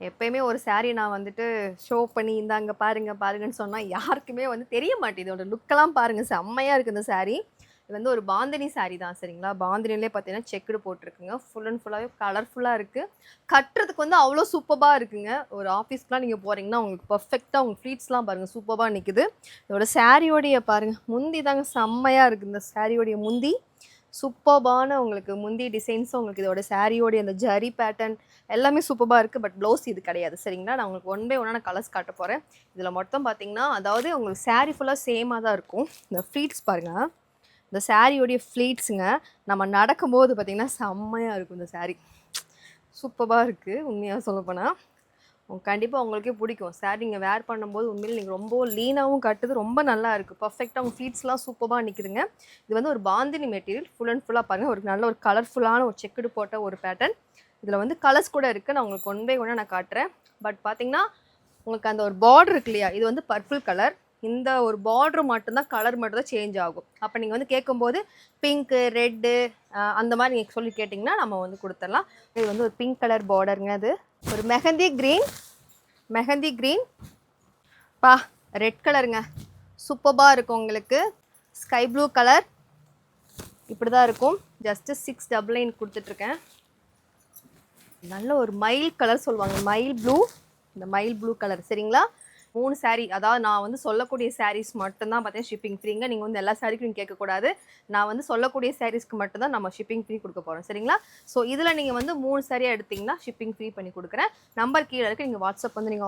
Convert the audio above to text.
எப்பயுமே ஒரு saree நான் வந்துட்டு ஷோ பண்ணி இந்தாங்க பாருங்க பாருங்கன்னு சொன்னா யாருக்குமே வந்து தெரிய மாட்டேங்குது. இதோட லுக்கெல்லாம் பாருங்க செம்மையா இருக்கு இந்த saree. இது வந்து ஒரு பாந்தினி saree தான் சரிங்களா? பாந்தினிலே பார்த்தீங்கன்னா செக்குடு போட்டிருக்குங்க. ஃபுல் அண்ட் ஃபுல்லாவே கலர்ஃபுல்லா இருக்கு. கட்டுறதுக்கு வந்து அவ்வளோ சூப்பர்பா இருக்குங்க. ஒரு ஆஃபீஸ்க்குலாம் நீங்க போறீங்கன்னா உங்களுக்கு பெர்ஃபெக்ட்டா உங்க ஃப்ளீட்ஸ்லாம் பாருங்க சூப்பர்பா நிக்குது. இதோட சாரியோடைய பாருங்க முந்தி தாங்க செம்மையா இருக்கு. இந்த சாரியோடைய முந்தி சூப்பர்பான உங்களுக்கு முந்தி டிசைன்ஸும் உங்களுக்கு இதோட சாரியோடைய அந்த ஜரி பேட்டர்ன் எல்லாமே சூப்பராக இருக்குது. பட் ப்ளவுஸ் இது கிடையாது சரிங்களா? நான் உங்களுக்கு ஒன் பை ஒன்னாக நான் கலர்ஸ் காட்ட போகிறேன். இதில் மொத்தம் பார்த்தீங்கன்னா அதாவது உங்களுக்கு சாரீ ஃபுல்லாக சேமாக தான் இருக்கும். இந்த ஃப்ளீட்ஸ் பாருங்கள், இந்த சாரியோடைய ஃப்ளீட்ஸுங்க நம்ம நடக்கும்போது பார்த்தீங்கன்னா செம்மையாக இருக்கும். இந்த சாரீ சூப்பராக இருக்குது. உண்மையாக சொல்லப்போனால் கண்டிப்பாக உங்களுக்கே பிடிக்கும். சாரீ நீங்கள் வேர் பண்ணும்போது உண்மையில் நீங்கள் ரொம்ப லீனாகவும் கட்டுது, ரொம்ப நல்லா இருக்குது. பர்ஃபெக்டாக உங்கள் ஃப்ளீட்ஸ்லாம் சூப்பராக நிற்குதுங்க. இது வந்து ஒரு பாந்தினி மெட்டீரியல். ஃபுல் அண்ட் ஃபுல்லாக பாருங்கள், ஒரு நல்ல ஒரு கலர்ஃபுல்லான ஒரு செக்குடு போட்ட ஒரு பேட்டர்ன். இதில் வந்து கலர்ஸ் கூட இருக்குது. நான் உங்களுக்கு ஒன் பை ஒன்னாக நான் காட்டுறேன். பட் பார்த்தீங்கன்னா உங்களுக்கு அந்த ஒரு பார்டர் இருக்கு இல்லையா, இது வந்து பர்பிள் கலர். இந்த ஒரு பார்டர் மட்டும்தான் கலர் மட்டும் தான் சேஞ்ச் ஆகும். அப்போ நீங்கள் வந்து கேட்கும்போது பிங்க்கு ரெட்டு அந்த மாதிரி நீங்கள் சொல்லி கேட்டிங்கன்னா நம்ம வந்து கொடுத்துடலாம். இது வந்து ஒரு பிங்க் கலர் பார்டருங்க. அது ஒரு மெஹந்தி க்ரீன் பா ரெட் கலருங்க. சூப்பராக இருக்கும் உங்களுக்கு. ஸ்கை ப்ளூ கலர் இப்படி தான் இருக்கும். ஜஸ்ட்டு 699 கொடுத்துட்ருக்கேன். நல்ல ஒரு மயில் கலர் சொல்லுவாங்க, மயில் ப்ளூ. இந்த மயில் ப்ளூ கலர் சரிங்களா? 3 saree, அதாவது நான் வந்து சொல்லக்கூடிய சாரீஸ் மட்டும்தான் பார்த்தீங்கன்னா ஷிப்பிங் ஃப்ரீங்க. நீங்கள் வந்து எல்லா சாரீக்கும் நீங்கள் கேட்கக்கூடாது. நான் வந்து சொல்லக்கூடிய சாரீஸ்க்கு மட்டும்தான் நம்ம ஷிப்பிங் ஃப்ரீ கொடுக்க போகிறோம் சரிங்களா? ஸோ இதில் நீங்கள் வந்து 3 saree எடுத்திங்கன்னா ஷிப்பிங் ஃப்ரீ பண்ணி கொடுக்குறேன். நம்பர் கீழே இருக்குது, நீங்கள் வாட்ஸ்அப் வந்து நீங்கள்